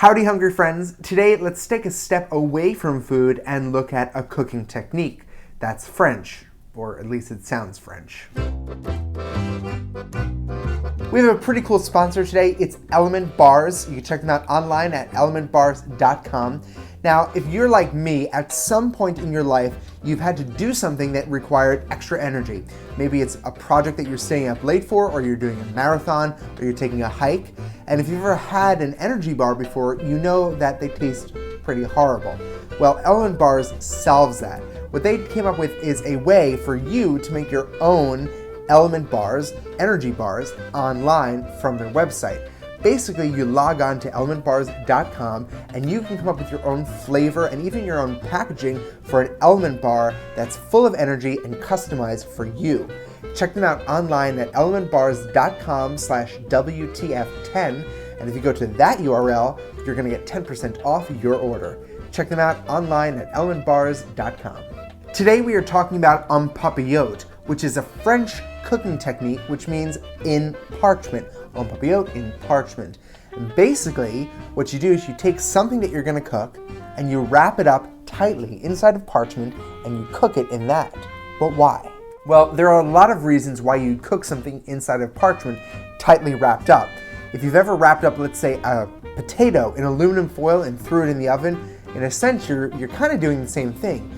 Howdy, hungry friends. Today, let's take a step away from food and look at a cooking technique that's French, or at least it sounds French. We have a pretty cool sponsor today. It's Element Bars. You can check them out online at elementbars.com. Now, if you're like me, at some point in your life, you've had to do something that required extra energy. Maybe it's a project that you're staying up late for, or you're doing a marathon, or you're taking a hike. And if you've ever had an energy bar before, you know that they taste pretty horrible. Well, Element Bars solves that. What they came up with is a way for you to make your own Element Bars, energy bars, online from their website. Basically, you log on to elementbars.com and you can come up with your own flavor and even your own packaging for an Element Bar that's full of energy and customized for you. Check them out online at elementbars.com/WTF10, and if you go to that URL, you're going to get 10% off your order. Check them out online at elementbars.com. Today we are talking about papillote, which is a French cooking technique, which means in parchment. Papillote in parchment. And basically, what you do is you take something that you're going to cook and you wrap it up tightly inside of parchment and you cook it in that. But why? Well, there are a lot of reasons why you cook something inside of parchment tightly wrapped up. If you've ever wrapped up, let's say, a potato in aluminum foil and threw it in the oven, in a sense, you're kind of doing the same thing.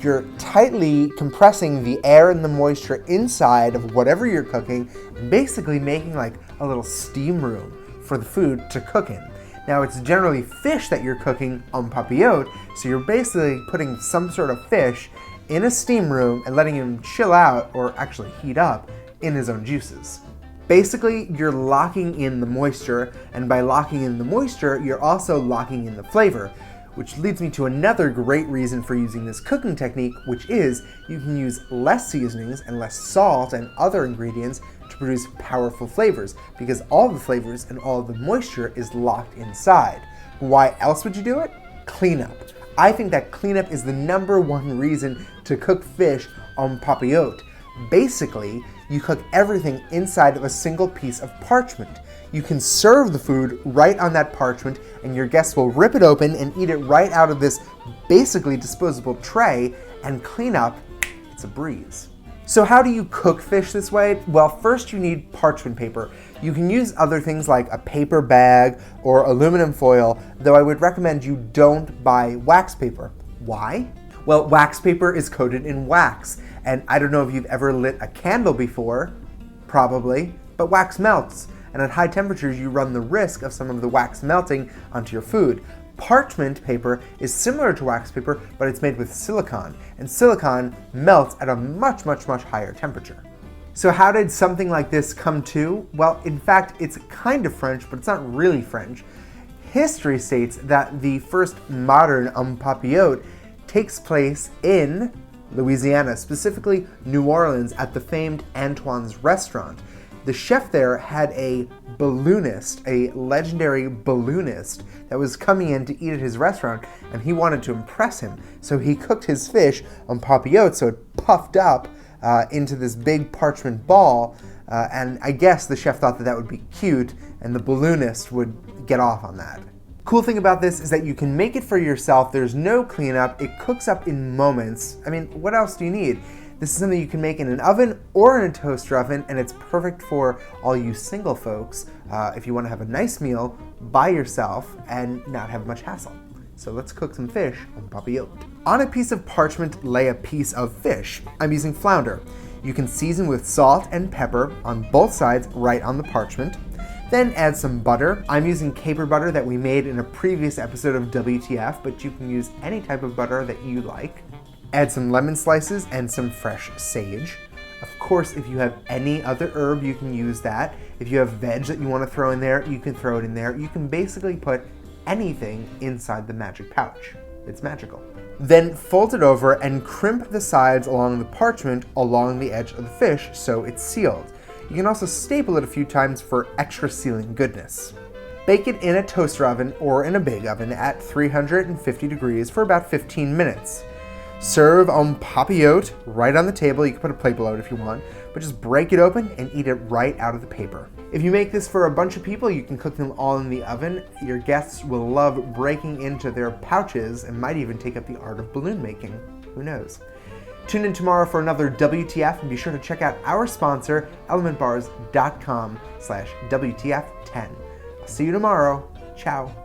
You're tightly compressing the air and the moisture inside of whatever you're cooking and basically making like a little steam room for the food to cook in. Now, it's generally fish that you're cooking en papillote, so you're basically putting some sort of fish in a steam room and letting him chill out, or actually heat up, in his own juices. Basically, you're locking in the moisture, and by locking in the moisture, you're also locking in the flavor. Which leads me to another great reason for using this cooking technique, which is you can use less seasonings and less salt and other ingredients to produce powerful flavors, because all the flavors and all of the moisture is locked inside. Why else would you do it? Cleanup. I think that cleanup is the number one reason to cook fish en papillote. Basically, you cook everything inside of a single piece of parchment. You can serve the food right on that parchment and your guests will rip it open and eat it right out of this basically disposable tray, and clean up, it's a breeze. So how do you cook fish this way? Well, first you need parchment paper. You can use other things like a paper bag or aluminum foil, though I would recommend you don't buy wax paper. Why? Well, wax paper is coated in wax, and I don't know if you've ever lit a candle before, probably, but wax melts. And at high temperatures, you run the risk of some of the wax melting onto your food. Parchment paper is similar to wax paper, but it's made with silicone, and silicone melts at a much, much, much higher temperature. So how did something like this come to? Well, in fact, it's kind of French, but it's not really French. History states that the first modern papillote takes place in Louisiana, specifically New Orleans, at the famed Antoine's restaurant. The chef there had a balloonist, a legendary balloonist, that was coming in to eat at his restaurant, and he wanted to impress him. So he cooked his fish en papillote, so it puffed up into this big parchment ball, and I guess the chef thought that that would be cute, and the balloonist would get off on that. Cool thing about this is that you can make it for yourself. There's no cleanup. It cooks up in moments. I mean, what else do you need? This is something you can make in an oven or in a toaster oven, and it's perfect for all you single folks if you want to have a nice meal by yourself and not have much hassle. So let's cook some fish en papillote. On a piece of parchment, lay a piece of fish. I'm using flounder. You can season with salt and pepper on both sides right on the parchment. Then add some butter. I'm using caper butter that we made in a previous episode of WTF, but you can use any type of butter that you like. Add some lemon slices and some fresh sage. Of course, if you have any other herb, you can use that. If you have veg that you want to throw in there, you can throw it in there. You can basically put anything inside the magic pouch. It's magical. Then fold it over and crimp the sides along the parchment along the edge of the fish so it's sealed. You can also staple it a few times for extra sealing goodness. Bake it in a toaster oven or in a big oven at 350 degrees for about 15 minutes. Serve en papillote right on the table. You can put a plate below it if you want. but just break it open and eat it right out of the paper. If you make this for a bunch of people, you can cook them all in the oven. Your guests will love breaking into their pouches and might even take up the art of balloon making. Who knows? Tune in tomorrow for another WTF, and be sure to check out our sponsor, elementbars.com/WTF10. I'll see you tomorrow. Ciao.